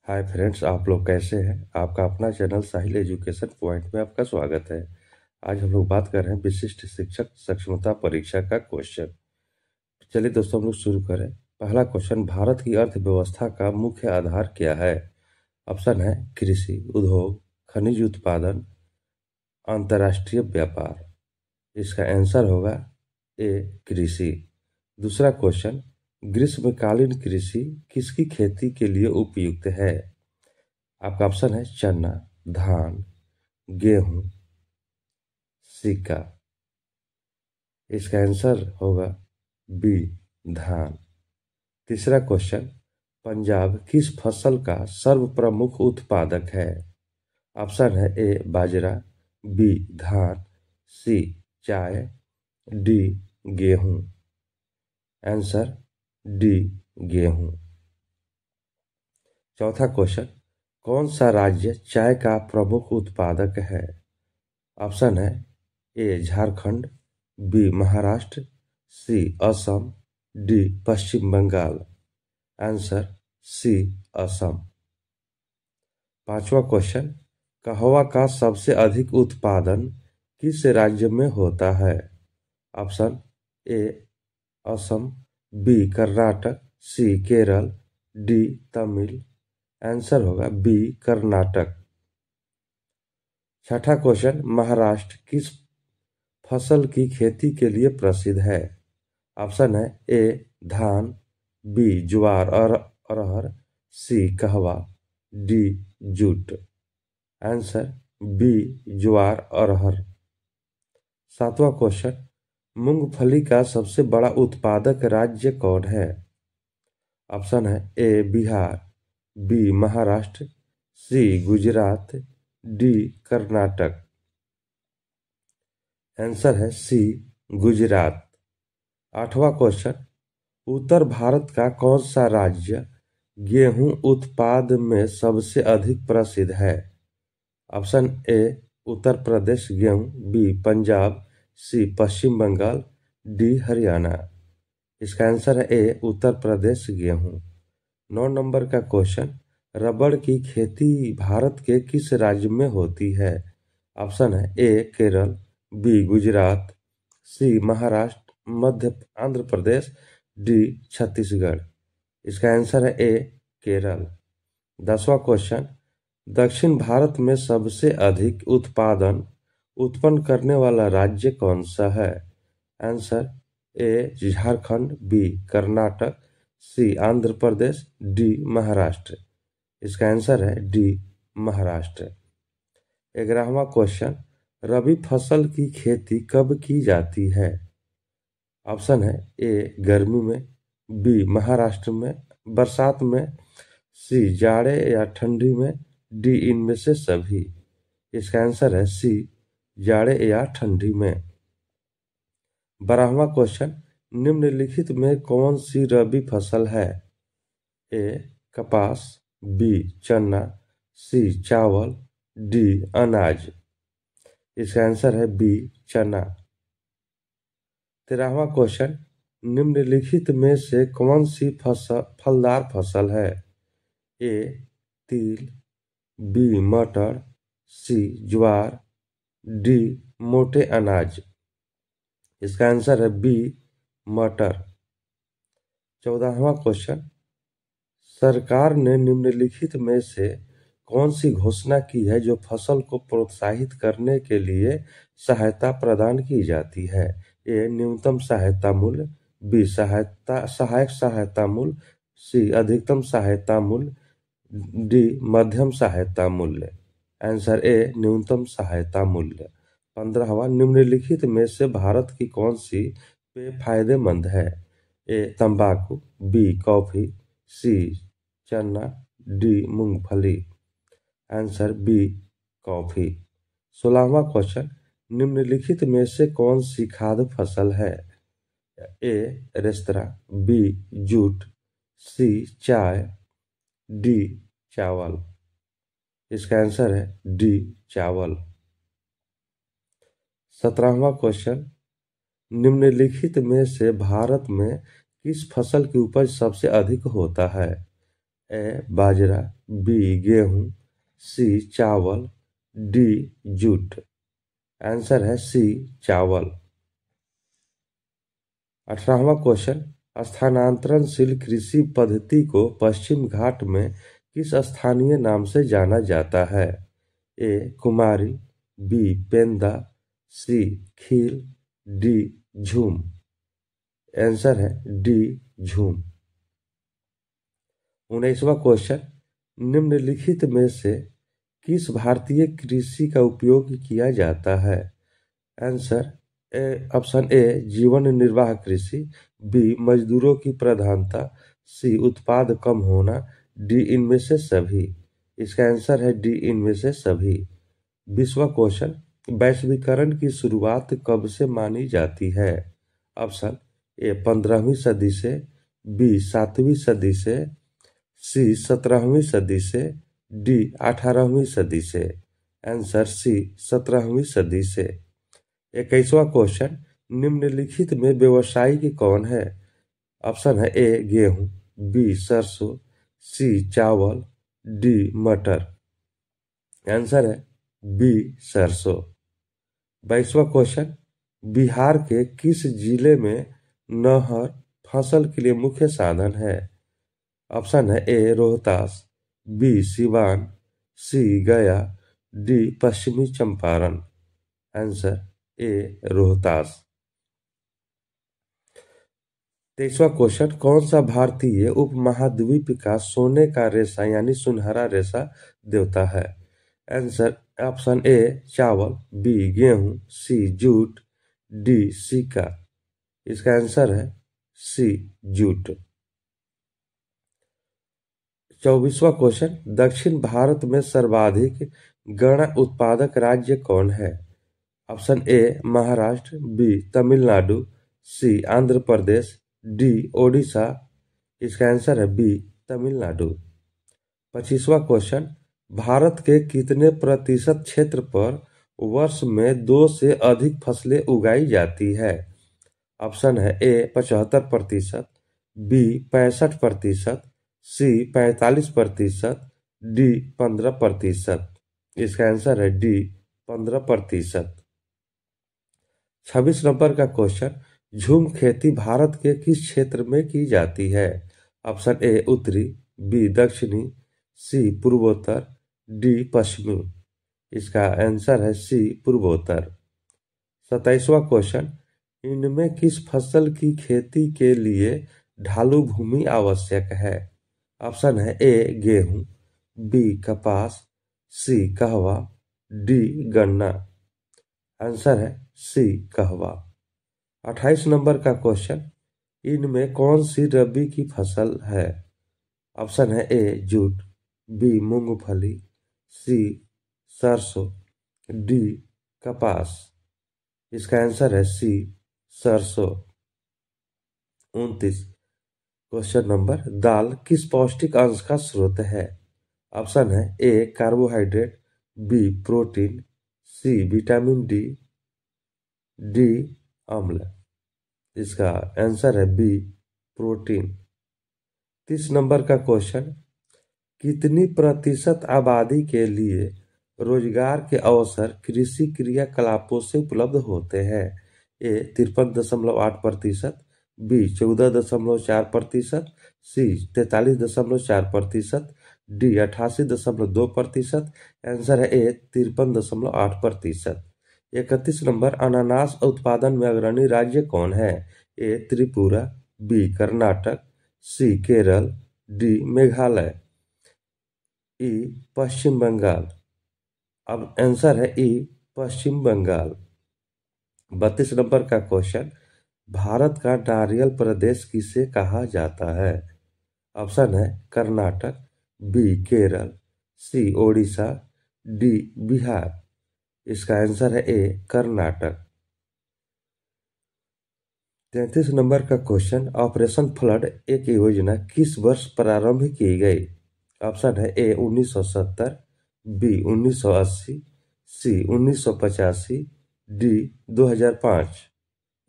Hi friends, आप लोग कैसे हैं। आपका अपना चैनल साहिल एजुकेशन पॉइंट में आपका स्वागत है। आज हम लोग बात कर रहे हैं विशिष्ट शिक्षक सक्षमता परीक्षा का क्वेश्चन। चलिए दोस्तों, हम लोग शुरू करें। पहला क्वेश्चन, भारत की अर्थव्यवस्था का मुख्य आधार क्या है। ऑप्शन है कृषि, उद्योग, खनिज उत्पादन, अंतर्राष्ट्रीय व्यापार। इसका आंसर होगा ए, कृषि। दूसरा क्वेश्चन, ग्रीष्मकालीन कृषि किसकी खेती के लिए उपयुक्त है। आपका ऑप्शन है चना, धान, गेहूं, सिक्का। इसका आंसर होगा बी, धान। तीसरा क्वेश्चन, पंजाब किस फसल का सर्वप्रमुख उत्पादक है। ऑप्शन है ए, बाजरा, बी, धान, सी, चाय, डी, गेहूं। आंसर डी, गेहूं। चौथा क्वेश्चन, कौन सा राज्य चाय का प्रमुख उत्पादक है। ऑप्शन है A, Jharkhand, B, Maharashtra, C, Assam, D, Paschim Bangal. Answer C, Assam. पांचवा क्वेश्चन, कहवा का सबसे अधिक उत्पादन किस राज्य में होता है। Option A, Assam, B, Karnataka, C, Kerala, D, Tamil. Answer होगा बी, कर्नाटक। छठा क्वेश्चन, महाराष्ट्र किस फसल की खेती के लिए प्रसिद्ध है। ऑप्शन है ए, धान, बी, ज्वार और अरहर, सी, कहवा, डी, जूट। आंसर बी, ज्वार अरहर। सातवां क्वेश्चन, मूंगफली का सबसे बड़ा उत्पादक राज्य कौन है। ऑप्शन है ए, बिहार, बी, महाराष्ट्र, सी, गुजरात, डी, कर्नाटक। आंसर है सी, गुजरात। आठवां क्वेश्चन, उत्तर भारत का कौन सा राज्य गेहूं उत्पाद में सबसे अधिक प्रसिद्ध है। ऑप्शन ए, उत्तर प्रदेश गेहूं, बी, पंजाब, सी, पश्चिम बंगाल, डी, हरियाणा। इसका आंसर है ए, उत्तर प्रदेश गेहूं। 9 नंबर का क्वेश्चन, रबड़ की खेती भारत के किस राज्य में होती है। ऑप्शन है ए, केरल, बी, गुजरात, सी, महाराष्ट्र, मध्य आंध्र प्रदेश, डी, छत्तीसगढ़। इसका आंसर है ए, केरल। 10वां क्वेश्चन, दक्षिण भारत में सबसे अधिक उत्पादन उत्पन्न करने वाला राज्य कौन सा है। Answer A, Jharkhand, B, Karnataka, C, Andhra Pradesh, D, Maharashtra. इसका आंसर है डी, महाराष्ट्र। 11वां क्वेश्चन, रबी फसल की खेती कब की जाती है। ऑप्शन है ए, गर्मी में, बी, महाराष्ट्र में, बरसात में, सी, जाड़े या ठंडी में, डी, इनमें से सभी। इसका आंसर है सी, जाड़े या ठंडी में। 12वां क्वेश्चन, निम्नलिखित में कौन सी रबी फसल है। ए, कपास, बी, चना, सी, चावल, डी, अनाज। इसका आंसर है बी, चना। 13वां क्वेश्चन, निम्नलिखित में से कौन सी फलदार फसल है। ए, तिल, बी, मटर, सी, ज्वार, डी, मोटे अनाज। इसका आंसर है बी, मटर। 14वां क्वेश्चन, सरकार ने निम्नलिखित में से कौन सी घोषणा की है जो फसल को प्रोत्साहित करने के लिए सहायता प्रदान की जाती है। ए, न्यूनतम सहायता मूल्य, बी, सहायक सहायता मूल्य, सी, अधिकतम सहायता मूल्य, डी, मध्यम सहायता मूल्य। आंसर ए, न्यूनतम सहायता मूल्य। 15वां, निम्नलिखित में से भारत की कौन सी पेय फायदेमंद है। ए, तंबाकू, बी, कॉफी, सी, चना, डी, मूंगफली। Answer B, coffee. 16वां क्वेश्चन, निम्नलिखित में से कौन सी खाद्य फसल है। ए, रेस्तरा, बी, जूट, सी, चाय, डी, चावल। इसका आंसर है डी, चावल। 17वां क्वेश्चन, निम्नलिखित में से भारत में किस फसल की उपज सबसे अधिक होता है। ए बाजरा, बी गेहूं, सी चावल, डी जूट। आंसर है सी चावल। 18वां क्वेश्चन, स्थानांतरणशील कृषि पद्धति को पश्चिम घाट में किस स्थानीय नाम से जाना जाता है? ए कुमारी, बी पेंदा, सी खील, डी झूम। आंसर है डी झूम। 19वां क्वेश्चन, निम्नलिखित में से किस भारतीय कृषि का उपयोग किया जाता है? आंसर ऑप्शन ए जीवन निर्वाह कृषि, बी मजदूरों की प्रधानता, सी उत्पाद कम होना, डी इनमें से सभी। इसका आंसर है डी इनमें से सभी। 20वां क्वेश्चन, वैश्वीकरण की शुरुआत कब से मानी जाती है? ऑप्शन ए 15वीं सदी से, बी 7वीं सदी से, सी 17वीं सदी से, डी 18वीं सदी से। आंसर सी 17वीं सदी से। 21वां क्वेश्चन, निम्नलिखित में व्यावसायिक कौन है? ऑप्शन है ए गेहूं, बी सरसों, सी चावल, डी मटर। आंसर है बी सरसों। 22वां क्वेश्चन, बिहार के किस जिले में नहर फसल के लिए मुख्य साधन है? ऑप्शन है A Rohtas, B Siwan, C Gaya, D Paschimi Champaran. Answer A Rohtas. 23वां क्वेश्चन, कौन सा भारतीय उपमहाद्वीप का सोने का रेशा यानी सुनहरा रेशा देवता है? आंसर ऑप्शन ए चावल, बी गेहूं, सी जूट, डी सिक्का। इसका आंसर है सी जूट। 24वां क्वेश्चन, दक्षिण भारत में सर्वाधिक गन्ना उत्पादक राज्य कौन है? Option A Maharashtra, B Tamil Nadu, C Andhra Pradesh, D Odisha. इसका आंसर है बी तमिलनाडु। 25वां क्वेश्चन, भारत के कितने प्रतिशत क्षेत्र पर वर्ष में 2 से अधिक फसलें उगाई जाती है? ऑप्शन है ए 75%, बी 65%, सी 45%, डी 15%। इसका आंसर है डी 15%। 26 नंबर का क्वेश्चन, झूम खेती भारत के किस क्षेत्र में की जाती है? ऑप्शन ए उत्तरी, बी दक्षिणी, सी पूर्वोत्तर, डी पश्चिमी। इसका आंसर है सी पूर्वोत्तर। 27वां क्वेश्चन, इनमें किस फसल की खेती के लिए ढालू भूमि आवश्यक है? ऑप्शन है ए गेहूं, बी कपास, सी कहवा, डी गन्ना। आंसर है सी कहवा। 28 नंबर का क्वेश्चन, इनमें कौन सी रबी की फसल है? ऑप्शन है ए जूट, बी मूंगफली, सी सरसों, डी कपास। इसका आंसर है सी सरसों। 29 क्वेश्चन नंबर, दाल किस पौष्टिक अंश का स्रोत है? ऑप्शन है A carbohydrate, B protein, C vitamin D, D अम्ल। इसका आंसर है बी प्रोटीन। 30 नंबर का क्वेश्चन, कितनी प्रतिशत आबादी के लिए रोजगार के अवसर कृषि क्रियाकलापों से उपलब्ध होते हैं? ए 53.8%, बी 14.4%, सी 43.4%, डी 88.2%। आंसर है ए 53.8%। 31 नंबर, अनानास उत्पादन में अग्रणी राज्य कौन है? ए Tripura, B Karnataka, C Kerala, D Meghalaya. ई पश्चिम बंगाल। अब आंसर है ई पश्चिम बंगाल। 32 नंबर का क्वेश्चन, भारत का नारियल प्रदेश किसे कहा जाता है? ऑप्शन है कर्नाटक, बी केरल, सी ओडिशा, डी बिहार। इसका आंसर है ए कर्नाटक। 33 नंबर का क्वेश्चन, ऑपरेशन फ्लड एक योजना किस वर्ष प्रारंभ की गई? ऑप्शन है ए 1970, बी 1980, सी 1985, डी 2005।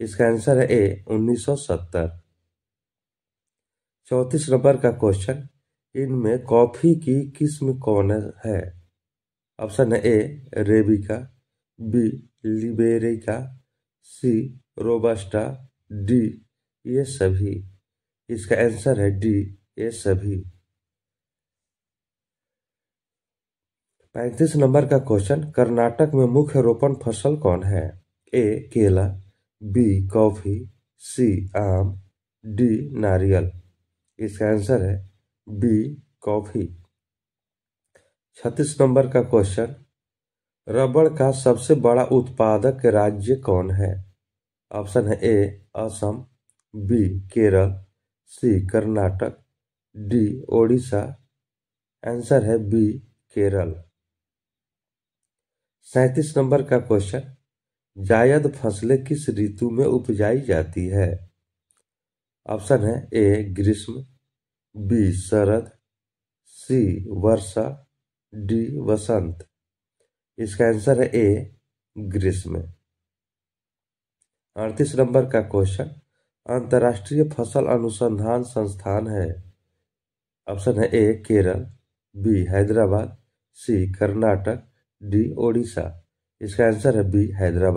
इसका आंसर है ए 1970। 34 नंबर का क्वेश्चन, इनमें कॉफी की किस्म कौन है? ऑप्शन है ए रेबिका, बी लिबेरिका, सी रोबस्टा, डी ये सभी। इसका आंसर है डी ये सभी। 35 नंबर का क्वेश्चन, कर्नाटक में मुख्य रोपण फसल कौन है? ए केला, बी कॉफी, सी आम, डी नारियल। इसका आंसर है बी कॉफी। 36 नंबर का क्वेश्चन, रबड़ का सबसे बड़ा उत्पादक राज्य कौन है? ऑप्शन है ए असम, बी केरल, सी कर्नाटक, डी ओडिशा। आंसर है बी केरल। 37 नंबर का क्वेश्चन, जायद फसलें किस ऋतु में उपजाई जाती है? ऑप्शन है ए ग्रीष्म, बी शरद, सी वर्षा, डी वसंत। इसका आंसर है ए ग्रीष्म। 38 नंबर का क्वेश्चन, अंतर्राष्ट्रीय फसल अनुसंधान संस्थान है? ऑप्शन है ए केरल, बी हैदराबाद, सी कर्नाटक, डी ओडिशा। इसका आंसर है बी हैदराबाद।